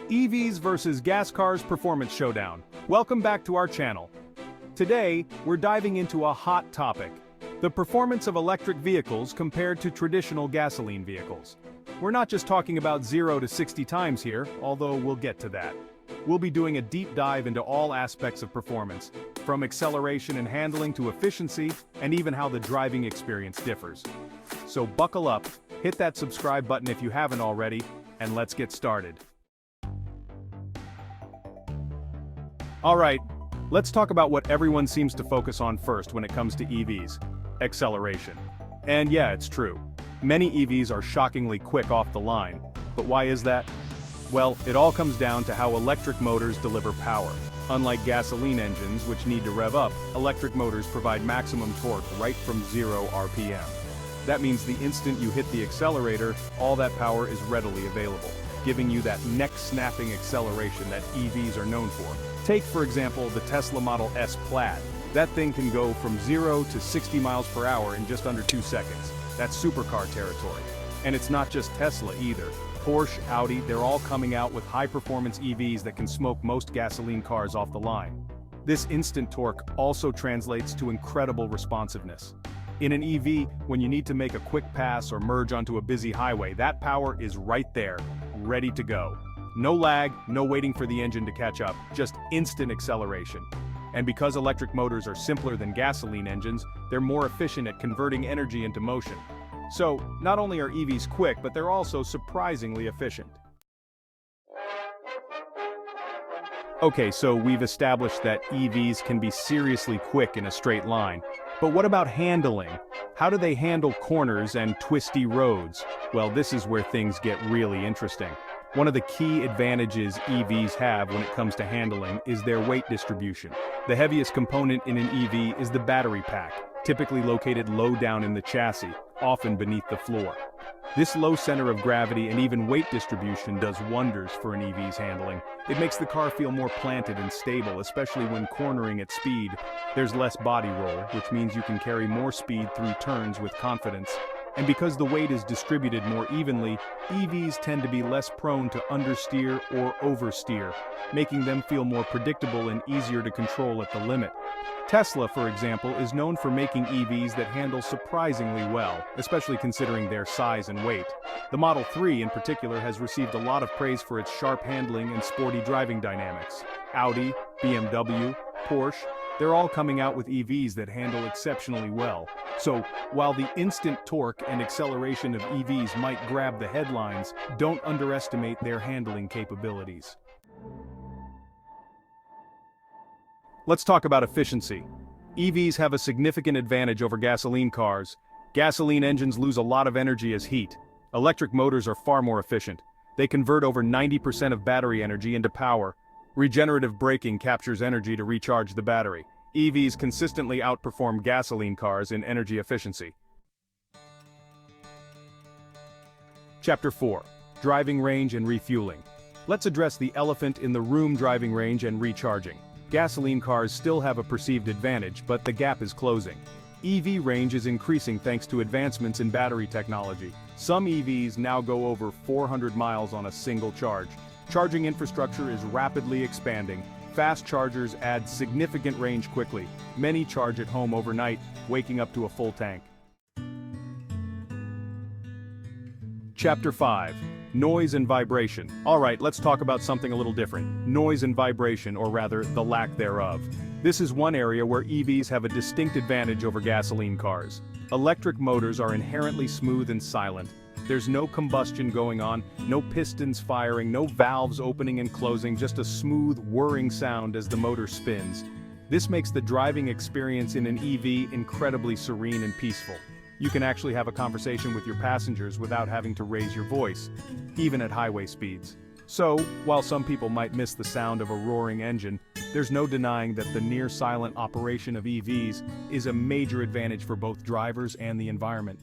EVs versus gas cars performance showdown. Welcome back to our channel. Today, we're diving into a hot topic: the performance of electric vehicles compared to traditional gasoline vehicles. We're not just talking about 0 to 60 times here, although we'll get to that. We'll be doing a deep dive into all aspects of performance, from acceleration and handling to efficiency, and even how the driving experience differs. So buckle up, hit that subscribe button if you haven't already, and let's get started. Alright, let's talk about what everyone seems to focus on first when it comes to EVs: acceleration. And yeah, it's true. Many EVs are shockingly quick off the line. But why is that? Well, it all comes down to how electric motors deliver power. Unlike gasoline engines, which need to rev up, electric motors provide maximum torque right from 0 RPM. That means the instant you hit the accelerator, all that power is readily available, giving you that neck-snapping acceleration that EVs are known for. Take, for example, the Tesla Model S Plaid. That thing can go from 0 to 60 miles per hour in just under 2 seconds. That's supercar territory. And it's not just Tesla either. Porsche, Audi, they're all coming out with high-performance EVs that can smoke most gasoline cars off the line. This instant torque also translates to incredible responsiveness. In an EV, when you need to make a quick pass or merge onto a busy highway, that power is right there, ready to go. No lag, no waiting for the engine to catch up, just instant acceleration. And because electric motors are simpler than gasoline engines, they're more efficient at converting energy into motion. So, not only are EVs quick, but they're also surprisingly efficient. Okay, so we've established that EVs can be seriously quick in a straight line. But what about handling? How do they handle corners and twisty roads? Well, this is where things get really interesting. One of the key advantages EVs have when it comes to handling is their weight distribution. The heaviest component in an EV is the battery pack, typically located low down in the chassis, often beneath the floor. This low center of gravity and even weight distribution does wonders for an EV's handling. It makes the car feel more planted and stable, especially when cornering at speed. There's less body roll, which means you can carry more speed through turns with confidence. And because the weight is distributed more evenly, EVs tend to be less prone to understeer or oversteer, making them feel more predictable and easier to control at the limit. Tesla, for example, is known for making EVs that handle surprisingly well, especially considering their size and weight. The Model 3 in particular has received a lot of praise for its sharp handling and sporty driving dynamics. Audi, BMW, Porsche, they're all coming out with EVs that handle exceptionally well. So, while the instant torque and acceleration of EVs might grab the headlines, don't underestimate their handling capabilities. Let's talk about efficiency. EVs have a significant advantage over gasoline cars. Gasoline engines lose a lot of energy as heat. Electric motors are far more efficient. They convert over 90% of battery energy into power. Regenerative braking captures energy to recharge the battery. EVs consistently outperform gasoline cars in energy efficiency. Chapter 4. Driving range and refueling. Let's address the elephant in the room: driving range and recharging. Gasoline cars still have a perceived advantage, but the gap is closing. EV range is increasing thanks to advancements in battery technology. Some EVs now go over 400 miles on a single charge. Charging infrastructure is rapidly expanding. Fast chargers add significant range quickly. Many charge at home overnight, waking up to a full tank. Chapter 5. Noise and vibration. Alright, let's talk about something a little different. Noise and vibration, or rather, the lack thereof. This is one area where EVs have a distinct advantage over gasoline cars. Electric motors are inherently smooth and silent. There's no combustion going on, no pistons firing, no valves opening and closing, just a smooth, whirring sound as the motor spins. This makes the driving experience in an EV incredibly serene and peaceful. You can actually have a conversation with your passengers without having to raise your voice, even at highway speeds. So, while some people might miss the sound of a roaring engine, there's no denying that the near-silent operation of EVs is a major advantage for both drivers and the environment.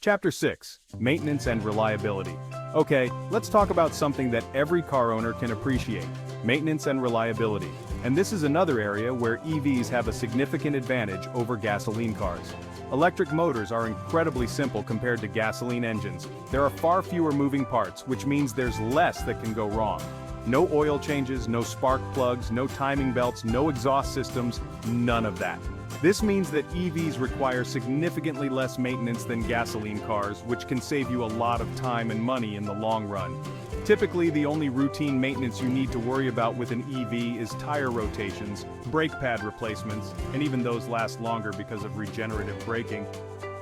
Chapter 6. Maintenance and reliability. Okay, let's talk about something that every car owner can appreciate: maintenance and reliability. And this is another area where EVs have a significant advantage over gasoline cars. Electric motors are incredibly simple compared to gasoline engines. There are far fewer moving parts, which means there's less that can go wrong. No oil changes, no spark plugs, no timing belts, no exhaust systems, none of that. This means that EVs require significantly less maintenance than gasoline cars, which can save you a lot of time and money in the long run. Typically, the only routine maintenance you need to worry about with an EV is tire rotations, brake pad replacements, and even those last longer because of regenerative braking,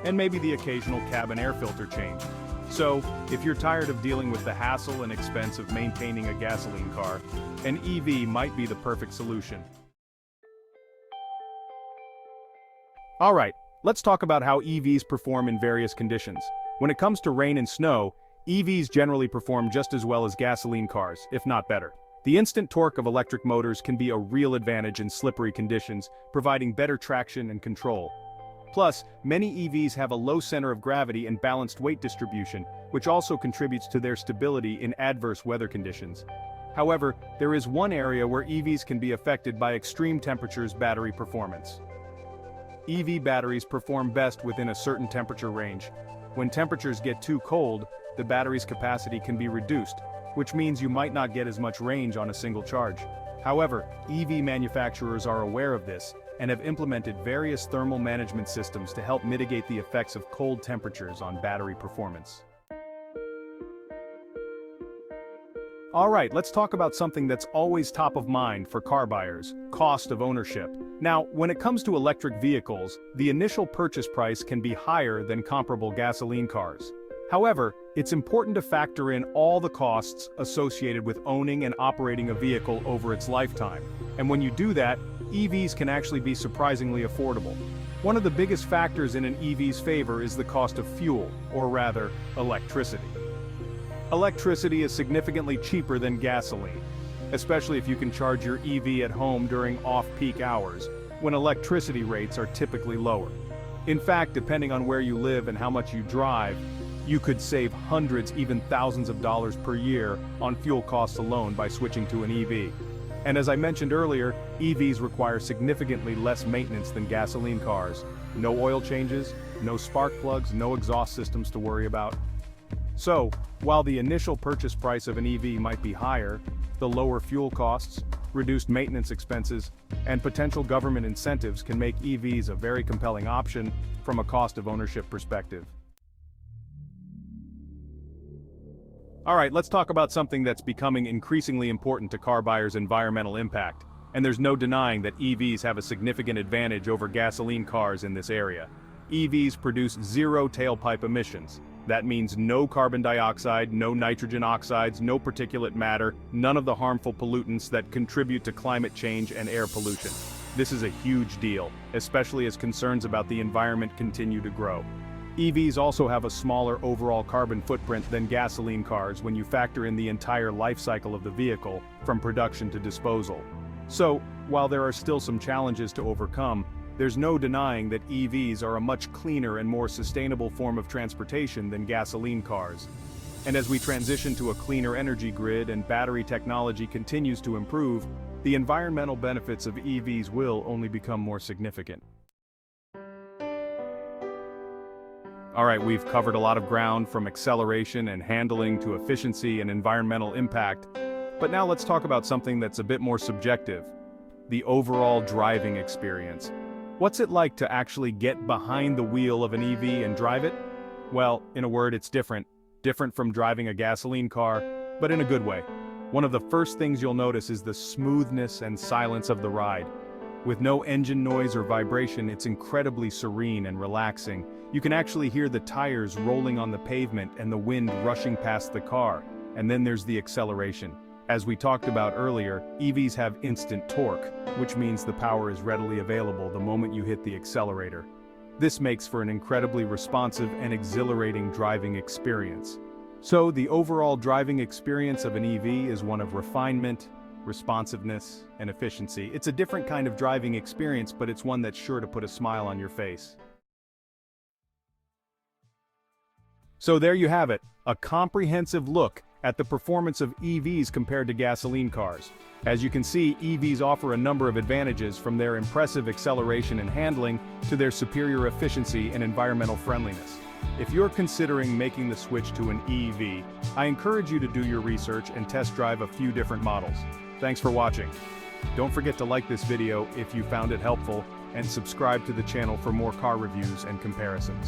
and maybe the occasional cabin air filter change. So, if you're tired of dealing with the hassle and expense of maintaining a gasoline car, an EV might be the perfect solution. Alright, let's talk about how EVs perform in various conditions. When it comes to rain and snow, EVs generally perform just as well as gasoline cars, if not better. The instant torque of electric motors can be a real advantage in slippery conditions, providing better traction and control. Plus, many EVs have a low center of gravity and balanced weight distribution, which also contributes to their stability in adverse weather conditions. However, there is one area where EVs can be affected by extreme temperatures: battery performance. EV batteries perform best within a certain temperature range. When temperatures get too cold, the battery's capacity can be reduced, which means you might not get as much range on a single charge. However, EV manufacturers are aware of this and have implemented various thermal management systems to help mitigate the effects of cold temperatures on battery performance. Alright, let's talk about something that's always top of mind for car buyers: cost of ownership. Now, when it comes to electric vehicles, the initial purchase price can be higher than comparable gasoline cars. However, it's important to factor in all the costs associated with owning and operating a vehicle over its lifetime. And when you do that, EVs can actually be surprisingly affordable. One of the biggest factors in an EV's favor is the cost of fuel, or rather, electricity. Electricity is significantly cheaper than gasoline, especially if you can charge your EV at home during off-peak hours, when electricity rates are typically lower. In fact, depending on where you live and how much you drive, you could save hundreds, even thousands of dollars per year on fuel costs alone by switching to an EV. And as I mentioned earlier, EVs require significantly less maintenance than gasoline cars. No oil changes, no spark plugs, no exhaust systems to worry about. So, while the initial purchase price of an EV might be higher, the lower fuel costs, reduced maintenance expenses, and potential government incentives can make EVs a very compelling option from a cost of ownership perspective. Alright, let's talk about something that's becoming increasingly important to car buyers: environmental impact. And there's no denying that EVs have a significant advantage over gasoline cars in this area. EVs produce zero tailpipe emissions. That means no carbon dioxide, no nitrogen oxides, no particulate matter, none of the harmful pollutants that contribute to climate change and air pollution. This is a huge deal, especially as concerns about the environment continue to grow. EVs also have a smaller overall carbon footprint than gasoline cars when you factor in the entire life cycle of the vehicle, from production to disposal. So, while there are still some challenges to overcome, there's no denying that EVs are a much cleaner and more sustainable form of transportation than gasoline cars. And as we transition to a cleaner energy grid and battery technology continues to improve, the environmental benefits of EVs will only become more significant. Alright, we've covered a lot of ground, from acceleration and handling to efficiency and environmental impact. But now let's talk about something that's a bit more subjective: the overall driving experience. What's it like to actually get behind the wheel of an EV and drive it? Well, in a word, it's different. Different from driving a gasoline car, but in a good way. One of the first things you'll notice is the smoothness and silence of the ride. With no engine noise or vibration, it's incredibly serene and relaxing. You can actually hear the tires rolling on the pavement and the wind rushing past the car. And then there's the acceleration. As we talked about earlier, EVs have instant torque, which means the power is readily available the moment you hit the accelerator. This makes for an incredibly responsive and exhilarating driving experience. So the overall driving experience of an EV is one of refinement, responsiveness, and efficiency. It's a different kind of driving experience, but it's one that's sure to put a smile on your face. So there you have it, a comprehensive look at the performance of EVs compared to gasoline cars. As you can see, EVs offer a number of advantages, from their impressive acceleration and handling to their superior efficiency and environmental friendliness. If you're considering making the switch to an EV, I encourage you to do your research and test drive a few different models. Thanks for watching. Don't forget to like this video if you found it helpful, and subscribe to the channel for more car reviews and comparisons.